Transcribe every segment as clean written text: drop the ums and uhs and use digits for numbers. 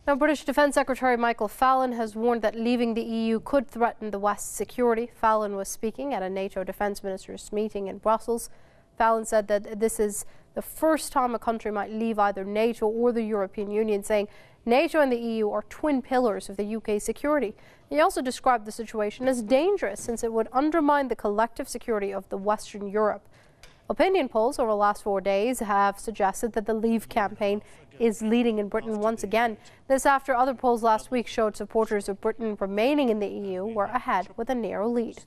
Now, British Defence Secretary Michael Fallon has warned that leaving the EU could threaten the West's security. Fallon was speaking at a NATO defence ministers' meeting in Brussels. Fallon said that this is the first time a country might leave either NATO or the European Union, saying NATO and the EU are twin pillars of the UK's security. He also described the situation as dangerous since it would undermine the collective security of the Western Europe. Opinion polls over the last 4 days have suggested that the Leave campaign is leading in Britain once again. This after other polls last week showed supporters of Britain remaining in the EU were ahead with a narrow lead.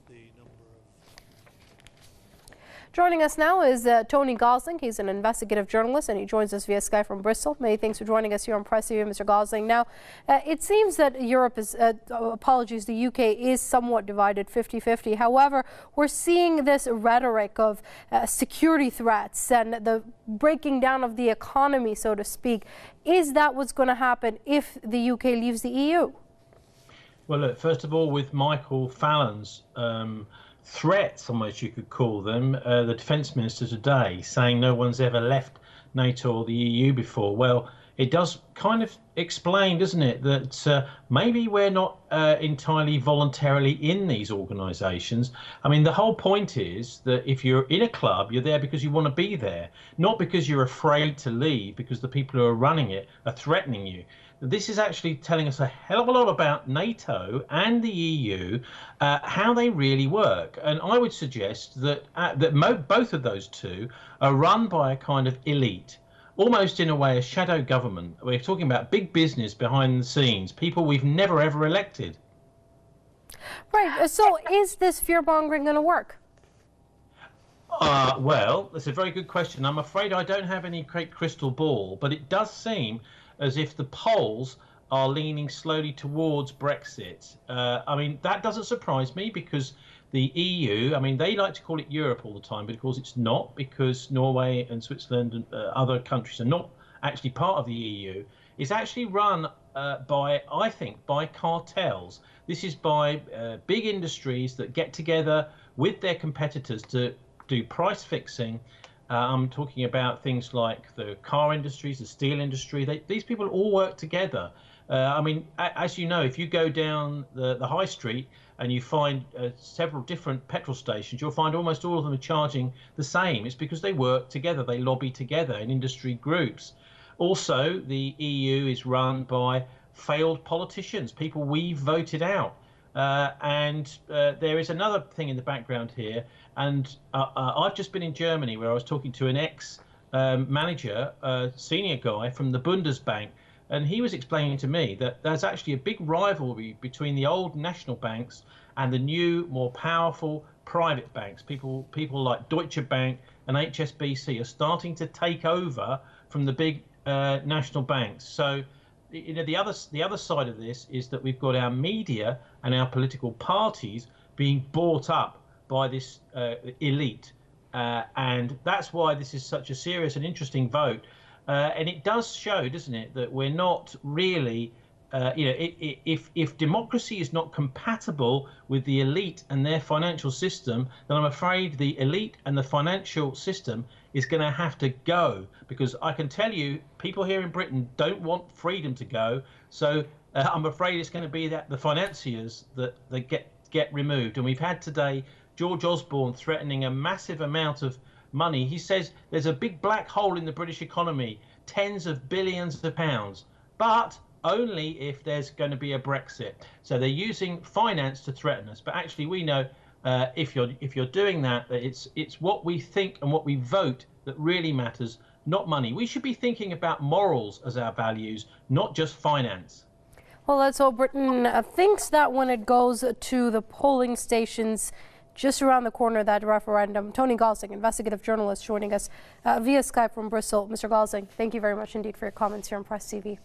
Joining us now is Tony Gosling. He's an investigative journalist and he joins us via Skype from Bristol. Many thanks for joining us here on Press TV, Mr. Gosling. Now, it seems that Europe is, the UK is somewhat divided 50-50. However, we're seeing this rhetoric of security threats and the breaking down of the economy, so to speak. Is that what's going to happen if the UK leaves the EU? Well, look, first of all, with Michael Fallon's threats, almost you could call them, the defence minister today saying no one's ever left NATO or the EU before. Well, it does kind of explain, doesn't it, that maybe we're not entirely voluntarily in these organisations. I mean, the whole point is that if you're in a club, you're there because you want to be there, not because you're afraid to leave because the people who are running it are threatening you. This is actually telling us a hell of a lot about NATO and the EU, how they really work. And I would suggest that, both of those two are run by a kind of elite, almost in a way a shadow government. We're talking about big business behind the scenes, people we've never ever elected. Right, so is this fear-mongering going to work? Well, that's a very good question. I'm afraid I don't have any great crystal ball, but it does seem as if the polls are leaning slowly towards Brexit. I mean, that doesn't surprise me because the EU, I mean, they like to call it Europe all the time, but of course it's not, because Norway and Switzerland and other countries are not actually part of the EU. It's actually run I think, by cartels. This is by big industries that get together with their competitors to do price fixing. I'm talking about things like the car industries, the steel industry. These people all work together. I mean, as you know, if you go down the high street and you find several different petrol stations, you'll find almost all of them are charging the same. It's because they work together, they lobby together in industry groups. Also, the EU is run by failed politicians, people we've voted out. There is another thing in the background here, and I've just been in Germany where I was talking to an ex-manager, senior guy from the Bundesbank, and he was explaining to me that there's actually a big rivalry between the old national banks and the new, more powerful private banks. People like Deutsche Bank and HSBC are starting to take over from the big national banks. So, you know, the other side of this is that we've got our media and our political parties being bought up by this elite, and that's why this is such a serious and interesting vote. And it does show, doesn't it, that we're not really, if democracy is not compatible with the elite and their financial system, then I'm afraid the elite and the financial system is going to have to go, because I can tell you people here in Britain don't want freedom to go. So I'm afraid it's going to be that the financiers that get removed. And we've had today George Osborne threatening a massive amount of money. He says there's a big black hole in the British economy, tens of billions of pounds, but only if there's going to be a Brexit. So they're using finance to threaten us. But actually, we know if you're doing that, it's what we think and what we vote that really matters, not money. We should be thinking about morals as our values, not just finance. Well, let's hope Britain thinks that when it goes to the polling stations just around the corner of that referendum. Tony Gosling, investigative journalist, joining us via Skype from Bristol. Mr. Gosling, thank you very much indeed for your comments here on Press TV.